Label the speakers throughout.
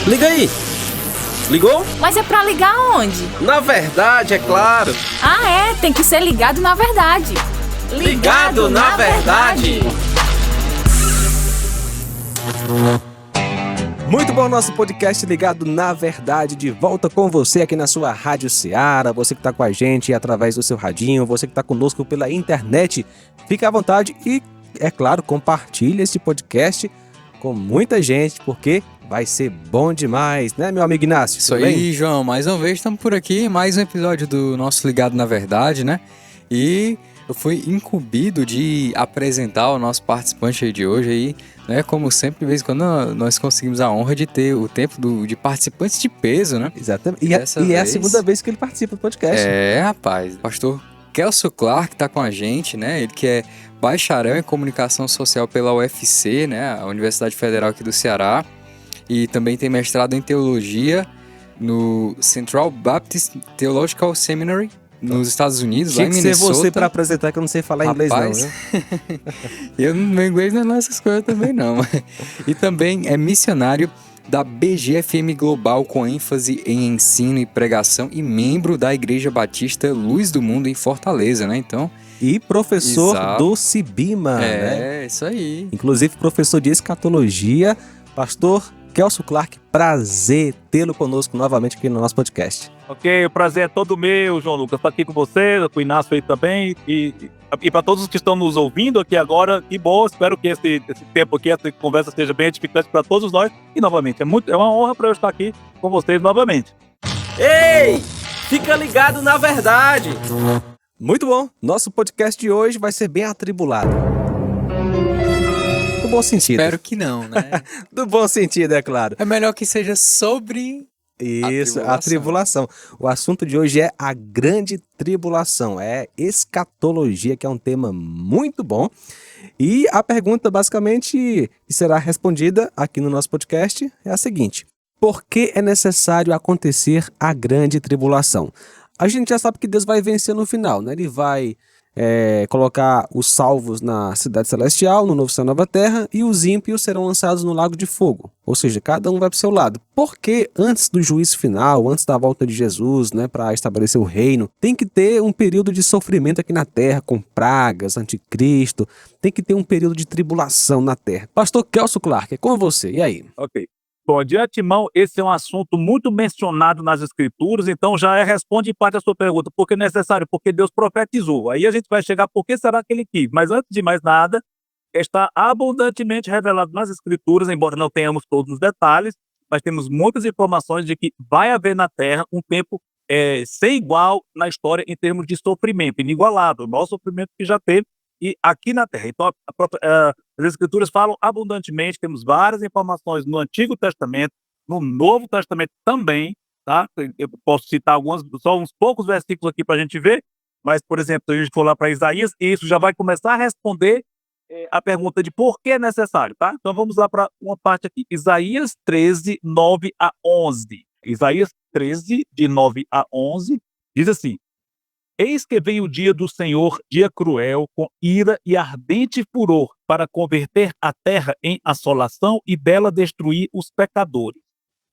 Speaker 1: Liga aí. Ligou?
Speaker 2: Mas é pra ligar onde?
Speaker 1: Na verdade, é claro.
Speaker 2: Ah, tem que ser ligado na verdade.
Speaker 1: Ligado na verdade.
Speaker 3: Muito bom nosso podcast Ligado na Verdade, de volta com você aqui na sua Rádio Ceará, você que está com a gente através do seu radinho, você que está conosco pela internet, fique à vontade e, é claro, compartilhe esse podcast com muita gente, porque vai ser bom demais, né, meu amigo Inácio?
Speaker 4: Isso aí, João, mais uma vez estamos por aqui, mais um episódio do nosso Ligado na Verdade, né? E eu fui incumbido de apresentar o nosso participante aí de hoje aí, né? Como sempre, de vez em quando nós conseguimos a honra de ter o tempo de participantes de peso, né?
Speaker 3: Exatamente. E é a segunda vez que ele participa do podcast.
Speaker 4: É, rapaz. O pastor Kelso Clark tá com a gente, né? Ele que é bacharel em comunicação social pela UFC, né? A Universidade Federal aqui do Ceará. E também tem mestrado em teologia no Central Baptist Theological Seminary, nos Estados Unidos,
Speaker 3: Tinha
Speaker 4: lá em
Speaker 3: que
Speaker 4: Minnesota.
Speaker 3: ser você para apresentar, que eu não sei falar inglês não, viu?
Speaker 4: Meu inglês não é essas coisas também não. E também é missionário da BGFM Global com ênfase em ensino e pregação e membro da Igreja Batista Luz do Mundo em Fortaleza, né? Então,
Speaker 3: e professor
Speaker 4: exato.
Speaker 3: do CIBIMA, né?
Speaker 4: É, isso aí.
Speaker 3: Inclusive professor de escatologia, pastor Kelso Clark, prazer tê-lo conosco novamente aqui no nosso podcast.
Speaker 5: Ok, o prazer é todo meu, João Lucas, estar aqui com você, com o Inácio aí também, e para todos os que estão nos ouvindo aqui agora, que bom, espero que esse tempo aqui, essa conversa seja bem edificante para todos nós, e novamente, é uma honra para eu estar aqui com vocês novamente.
Speaker 1: Ei, fica ligado na verdade.
Speaker 3: Muito bom, nosso podcast de hoje vai ser bem atribulado. Do bom sentido.
Speaker 4: Espero que não, né?
Speaker 3: Do bom sentido, é claro.
Speaker 4: É melhor que seja sobre...
Speaker 3: Isso, a tribulação. O assunto de hoje é a grande tribulação, é escatologia, que é um tema muito bom. E a pergunta, basicamente, que será respondida aqui no nosso podcast é a seguinte: por que é necessário acontecer a grande tribulação? A gente já sabe que Deus vai vencer no final, né? Ele vai colocar os salvos na cidade celestial, no novo céu e nova terra, e os ímpios serão lançados no lago de fogo. Ou seja, cada um vai para o seu lado. Porque antes do juízo final, antes da volta de Jesus, né, para estabelecer o reino, tem que ter um período de sofrimento aqui na terra, com pragas, anticristo, tem que ter um período de tribulação na terra. Pastor Kelso Clark, é com você, e aí?
Speaker 5: Ok. Bom, de antemão, esse é um assunto muito mencionado nas Escrituras, então já responde em parte a sua pergunta, por que é necessário? Porque Deus profetizou. Aí a gente vai chegar, por que será que ele quis? Mas antes de mais nada, está abundantemente revelado nas Escrituras, embora não tenhamos todos os detalhes, mas temos muitas informações de que vai haver na Terra um tempo sem igual na história em termos de sofrimento, inigualável, o maior sofrimento que já teve e aqui na Terra. Então, as Escrituras falam abundantemente, temos várias informações no Antigo Testamento, no Novo Testamento também, tá? Eu posso citar só uns poucos versículos aqui para a gente ver, mas, por exemplo, se a gente for lá para Isaías, isso já vai começar a responder a pergunta de por que é necessário, tá? Então vamos lá para uma parte aqui, Isaías 13, 9 a 11. Isaías 13, de 9 a 11, diz assim: eis que vem o dia do Senhor, dia cruel, com ira e ardente furor, para converter a terra em assolação e dela destruir os pecadores.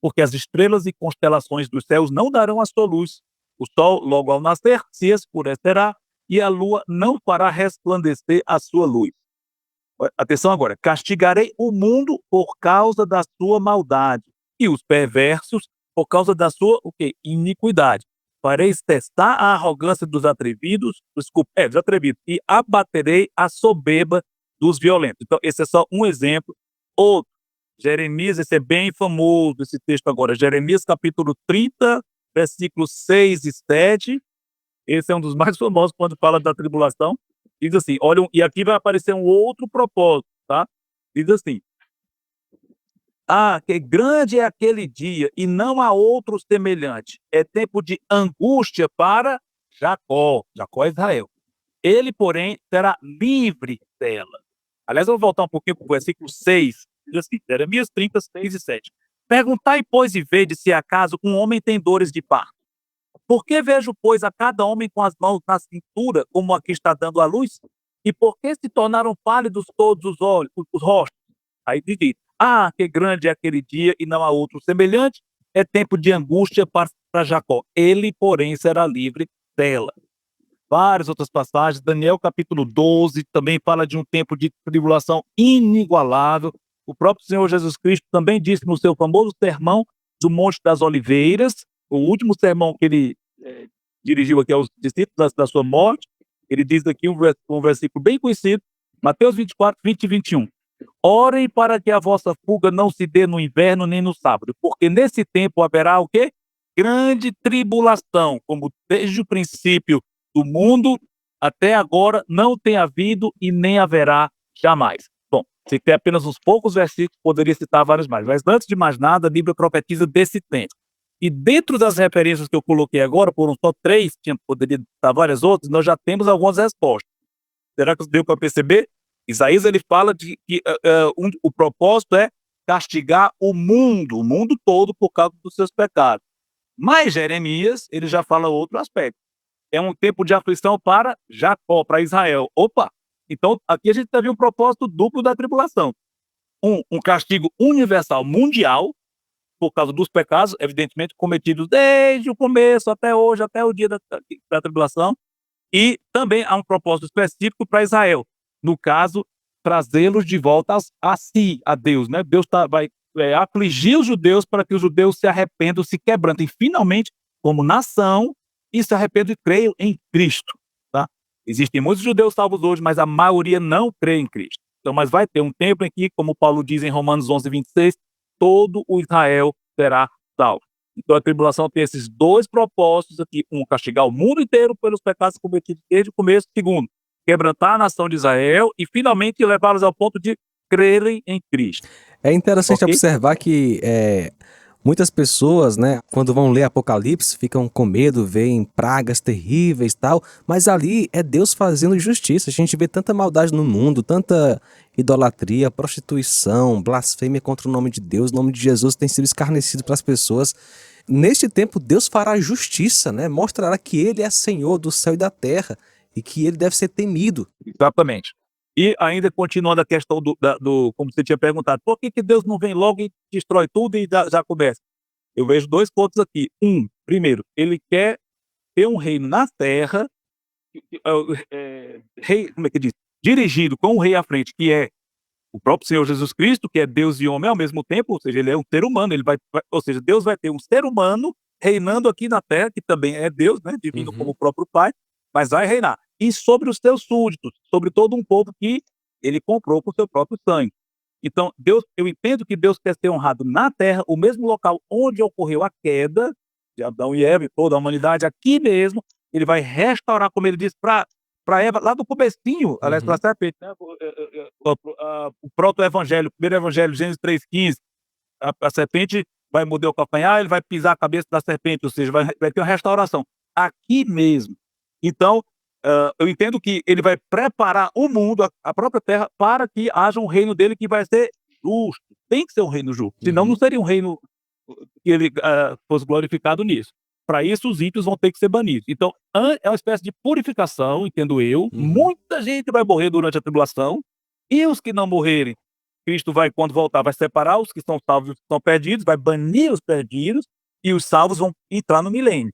Speaker 5: Porque as estrelas e constelações dos céus não darão a sua luz, o sol, logo ao nascer, se escurecerá, e a lua não fará resplandecer a sua luz. Atenção agora, castigarei o mundo por causa da sua maldade, e os perversos por causa da sua iniquidade. Farei testar a arrogância dos atrevidos, e abaterei a soberba dos violentos. Então, esse é só um exemplo. Outro, Jeremias, esse é bem famoso, esse texto agora, Jeremias capítulo 30, versículos 6 e 7. Esse é um dos mais famosos quando fala da tribulação. Diz assim, olha, e aqui vai aparecer um outro propósito, tá? Diz assim: que grande é aquele dia, e não há outro semelhante. É tempo de angústia para Jacó. Jacó é Israel. Ele, porém, será livre dela. Aliás, eu vou voltar um pouquinho para o versículo 6. Diz assim, Jeremias 30, 6 e 7. Perguntai, pois, e vede se acaso um homem tem dores de parto. Por que vejo, pois, a cada homem com as mãos na cintura, como aqui está dando a luz? E por que se tornaram pálidos todos os rostos? Aí diz: que grande é aquele dia e não há outro semelhante, é tempo de angústia para Jacó. Ele, porém, será livre dela. Várias outras passagens. Daniel capítulo 12 também fala de um tempo de tribulação inigualável. O próprio Senhor Jesus Cristo também disse no seu famoso sermão do Monte das Oliveiras, o último sermão que ele dirigiu aqui aos discípulos da sua morte. Ele diz aqui um versículo bem conhecido, Mateus 24, 20 e 21. Orem para que a vossa fuga não se dê no inverno nem no sábado, porque nesse tempo haverá o quê? Grande tribulação, como desde o princípio do mundo até agora não tem havido e nem haverá jamais. Bom, se tem apenas uns poucos versículos, poderia citar vários mais, mas antes de mais nada, a Bíblia profetiza desse tempo. E dentro das referências que eu coloquei agora, foram só 3, poderia citar várias outras, nós já temos algumas respostas. Será que deu para perceber? Isaías ele fala de que o propósito é castigar o mundo todo por causa dos seus pecados. Mas Jeremias, ele já fala outro aspecto. É um tempo de aflição para Jacó, para Israel. Opa! Então, aqui a gente teve um propósito duplo da tribulação. Um castigo universal mundial, por causa dos pecados, evidentemente, cometidos desde o começo até hoje, até o dia da tribulação. E também há um propósito específico para Israel. No caso, trazê-los de volta a si, a Deus, né? Deus vai afligir os judeus para que os judeus se arrependam, se quebrantem finalmente como nação e se arrependam e creiam em Cristo, tá? Existem muitos judeus salvos hoje, mas a maioria não crê em Cristo. Então, mas vai ter um tempo em que, como Paulo diz em Romanos 11, 26, todo o Israel será salvo. Então a tribulação tem esses 2 propósitos aqui: um, castigar o mundo inteiro pelos pecados cometidos desde o começo; segundo, quebrantar a nação de Israel e finalmente levá-los ao ponto de crerem em Cristo.
Speaker 3: É interessante
Speaker 5: Ok?
Speaker 3: observar que muitas pessoas, né, quando vão ler Apocalipse, ficam com medo, veem pragas terríveis e tal, mas ali é Deus fazendo justiça. A gente vê tanta maldade no mundo, tanta idolatria, prostituição, blasfêmia contra o nome de Deus, o nome de Jesus tem sido escarnecido para as pessoas. Neste tempo, Deus fará justiça, né? Mostrará que Ele é Senhor do céu e da terra e que Ele deve ser temido.
Speaker 5: Exatamente. E ainda continuando a questão como você tinha perguntado, por que Deus não vem logo e destrói tudo e já começa? Eu vejo 2 pontos aqui. Primeiro, ele quer ter um reino na terra, como é que diz? Dirigido com um rei à frente, que é o próprio Senhor Jesus Cristo, que é Deus e homem ao mesmo tempo, ou seja, ele é um ser humano, ou seja, Deus vai ter um ser humano reinando aqui na terra, que também é Deus, né, divino como o próprio Pai, mas vai reinar. E sobre os seus súditos, sobre todo um povo que ele comprou com o seu próprio sangue. Então, eu entendo que Deus quer ser honrado na terra, o mesmo local onde ocorreu a queda de Adão e Eva e toda a humanidade, aqui mesmo, ele vai restaurar, como ele disse para Eva, lá do comecinho, aliás, para a serpente, né? O proto-evangelho, o primeiro evangelho, Gênesis 3,15, a serpente vai morder o calcanhar, ele vai pisar a cabeça da serpente, ou seja, vai ter uma restauração aqui mesmo. Então, eu entendo que ele vai preparar o mundo, a própria terra, para que haja um reino dele que vai ser justo. Tem que ser um reino justo, senão não seria um reino que ele fosse glorificado nisso. Para isso, os ímpios vão ter que ser banidos. Então, é uma espécie de purificação, entendo eu. Muita gente vai morrer durante a tribulação, e os que não morrerem, Cristo vai, quando voltar, vai separar os que são salvos e os que estão perdidos, vai banir os perdidos, e os salvos vão entrar no milênio.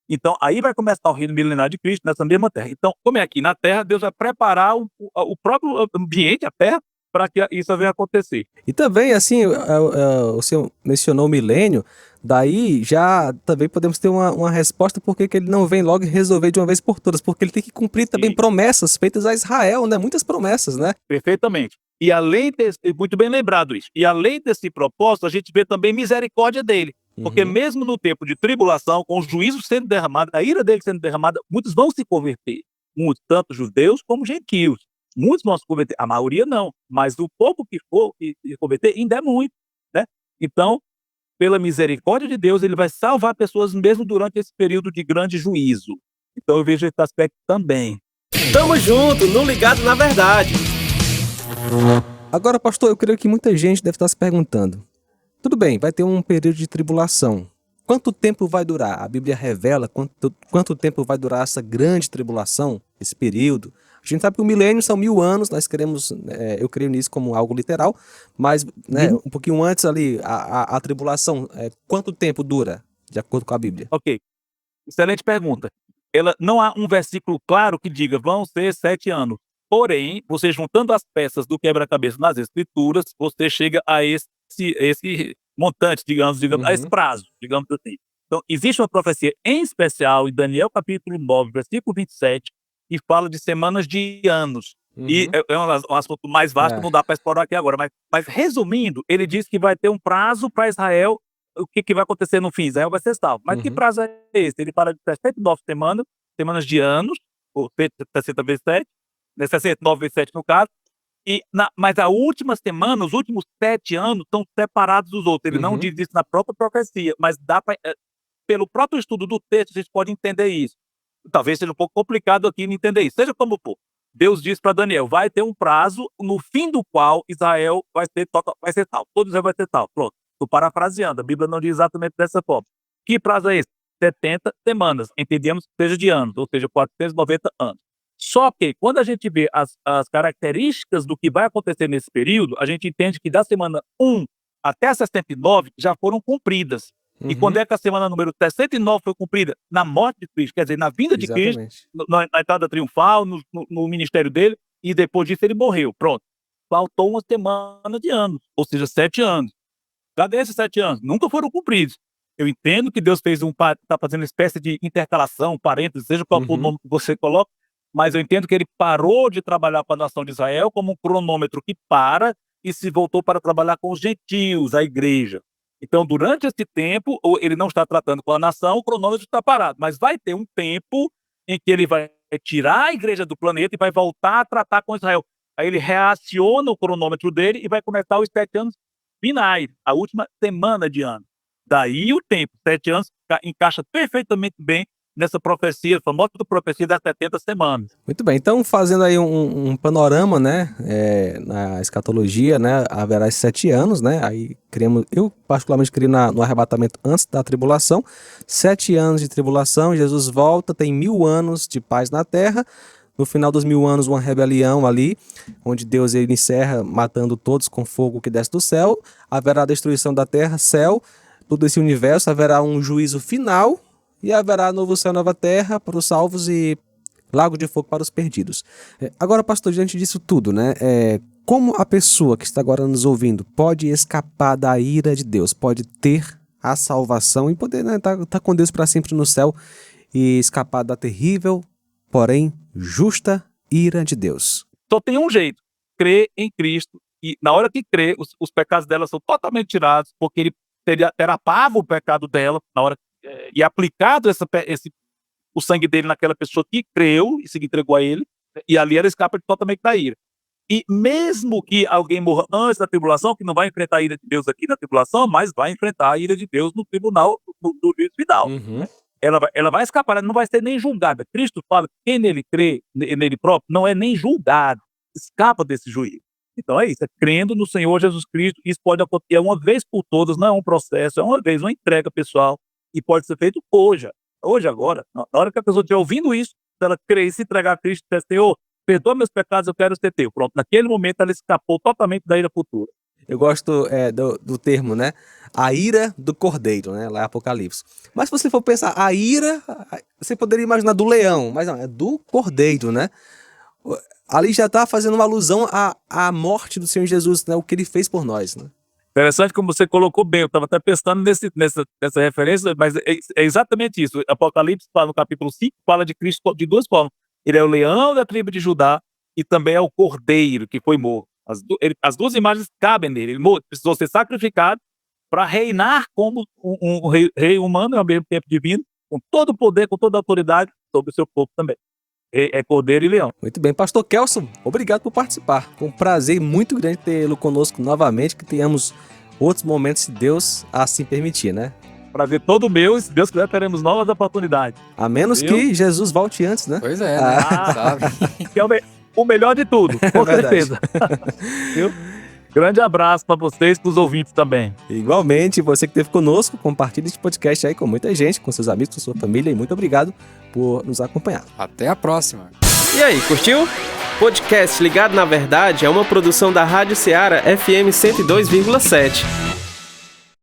Speaker 5: Então, aí vai começar o reino milenar de Cristo nessa mesma terra. Então, como é aqui na terra, Deus vai preparar o próprio ambiente, a terra, para que isso venha acontecer.
Speaker 3: E também, assim, o senhor mencionou o milênio, daí já também podemos ter uma resposta por que ele não vem logo resolver de uma vez por todas, porque ele tem que cumprir também promessas feitas a Israel, né? Muitas promessas, né?
Speaker 5: Perfeitamente. E além desse, muito bem lembrado isso, e além desse propósito, a gente vê também misericórdia dele. Porque mesmo no tempo de tribulação, com o juízo sendo derramado, a ira dele sendo derramada, muitos vão se converter. Muitos, tanto judeus como gentios. Muitos vão se converter, a maioria não. Mas o pouco que for se converter ainda é muito, né? Então, pela misericórdia de Deus, ele vai salvar pessoas mesmo durante esse período de grande juízo. Então eu vejo esse aspecto também.
Speaker 1: Tamo junto, no Ligado na Verdade.
Speaker 3: Agora, pastor, eu creio que muita gente deve estar se perguntando. Tudo bem, vai ter um período de tribulação. Quanto tempo vai durar? A Bíblia revela quanto tempo vai durar essa grande tribulação, esse período. A gente sabe que o milênio são 1000 anos, nós queremos, eu creio nisso como algo literal, mas né, um pouquinho antes ali, a tribulação, quanto tempo dura, de acordo com a Bíblia?
Speaker 5: Ok, excelente pergunta. Não há um versículo claro que diga vão ser 7 anos. Porém, você juntando as peças do quebra-cabeça nas escrituras, você chega a esse montante, digamos, a esse prazo, digamos assim. Então, existe uma profecia em especial em Daniel capítulo 9, versículo 27, que fala de semanas de anos. E é um assunto mais vasto, não dá para explorar aqui agora. Mas resumindo, ele diz que vai ter um prazo para Israel. O que vai acontecer no fim? Israel vai ser salvo. Mas que prazo é esse? Ele fala de 69 semanas de anos, ou 60 vezes 7, 69 vezes 7 no caso, mas a última semana, os últimos 7 anos, estão separados dos outros. Ele não diz isso na própria profecia, mas dá para, pelo próprio estudo do texto, a gente pode entender isso. Talvez seja um pouco complicado aqui entender isso. Seja como for, Deus diz para Daniel, vai ter um prazo no fim do qual Israel vai ser salvo. Todo Israel vai ser salvo. Pronto. Estou parafraseando, a Bíblia não diz exatamente dessa forma. Que prazo é esse? 70 semanas. Entendemos que seja de anos, ou seja, 490 anos. Só que, quando a gente vê as características do que vai acontecer nesse período, a gente entende que da semana 1 até a 69 já foram cumpridas. E quando é que a semana número 69 foi cumprida? Na morte de Cristo, quer dizer, na vinda de Cristo, na entrada triunfal, no ministério dele, e depois disso ele morreu. Pronto. Faltou uma semana de anos, ou seja, 7 anos. Cadê esses 7 anos? Nunca foram cumpridos. Eu entendo que Deus está fazendo uma espécie de intercalação, parênteses, seja qual for o nome que você coloca, mas eu entendo que ele parou de trabalhar com a nação de Israel como um cronômetro que para e se voltou para trabalhar com os gentios, a igreja. Então, durante esse tempo, ele não está tratando com a nação, o cronômetro está parado, mas vai ter um tempo em que ele vai tirar a igreja do planeta e vai voltar a tratar com Israel. Aí ele reaciona o cronômetro dele e vai começar os 7 anos finais, a última semana de ano. Daí o tempo, 7 anos, encaixa perfeitamente bem nessa profecia, a famosa profecia das 70 semanas.
Speaker 3: Muito bem, então fazendo aí um panorama, né, na escatologia, né, haverá 7 anos, né, aí eu particularmente creio no arrebatamento antes da tribulação, 7 anos de tribulação, Jesus volta, tem 1000 anos de paz na terra. No final dos 1000 anos, uma rebelião ali, onde Deus ele encerra matando todos com fogo que desce do céu. Haverá a destruição da terra, céu, todo esse universo. Haverá um juízo final e haverá novo céu, nova terra para os salvos e lago de fogo para os perdidos. Agora, pastor, diante disso tudo, né? Como a pessoa que está agora nos ouvindo pode escapar da ira de Deus? Pode ter a salvação e poder tá com Deus para sempre no céu e escapar da terrível, porém justa ira de Deus?
Speaker 5: Só tem um jeito, crer em Cristo, e na hora que crê, os pecados dela são totalmente tirados, porque ele terá pago o pecado dela, na hora e aplicado o sangue dele naquela pessoa que creu e se entregou a ele, e ali ela escapa totalmente da ira. E mesmo que alguém morra antes da tribulação, que não vai enfrentar a ira de Deus aqui na tribulação, mas vai enfrentar a ira de Deus no tribunal, no juízo final. Ela vai escapar, ela não vai ser nem julgada. Cristo fala que quem nele crê, nele próprio, não é nem julgado, escapa desse juízo. Então é isso, crendo no Senhor Jesus Cristo, isso pode acontecer uma vez por todas, não é um processo, é uma vez, uma entrega pessoal, e pode ser feito hoje, agora. Na hora que a pessoa estiver ouvindo isso, se ela crer e se entregar a Cristo, dizer, Senhor, perdoa meus pecados, eu quero ser teu. Pronto, naquele momento ela escapou totalmente da ira futura.
Speaker 3: Eu gosto do termo, né? A ira do cordeiro, né? Lá em Apocalipse. Mas se você for pensar, a ira, você poderia imaginar do leão, mas não, é do cordeiro, né? Ali já está fazendo uma alusão à morte do Senhor Jesus, né? O que ele fez por nós, né?
Speaker 5: Interessante como você colocou bem, eu estava até pensando nessa referência, mas é exatamente isso. Apocalipse, no capítulo 5, fala de Cristo de duas formas. Ele é o leão da tribo de Judá e também é o cordeiro que foi morto. As duas imagens cabem nele. Ele precisou ser sacrificado para reinar como um rei humano e ao mesmo tempo divino, com todo o poder, com toda a autoridade sobre o seu povo também. É cordeiro e leão.
Speaker 3: Muito bem, pastor Kelson, obrigado por participar. Foi um prazer muito grande tê-lo conosco novamente, que tenhamos outros momentos, se Deus assim permitir, né?
Speaker 5: Prazer todo meu, e se Deus quiser teremos novas oportunidades.
Speaker 3: A menos que Jesus volte antes, né?
Speaker 4: Pois é, né? Sabe?
Speaker 5: Que é o melhor de tudo, com certeza. Viu? Grande abraço para vocês e para os ouvintes também.
Speaker 3: Igualmente, você que esteve conosco, compartilhe este podcast aí com muita gente, com seus amigos, com sua família, e muito obrigado por nos acompanhar.
Speaker 4: Até a próxima.
Speaker 1: E aí, curtiu? Podcast Ligado na Verdade é uma produção da Rádio Ceará FM 102,7.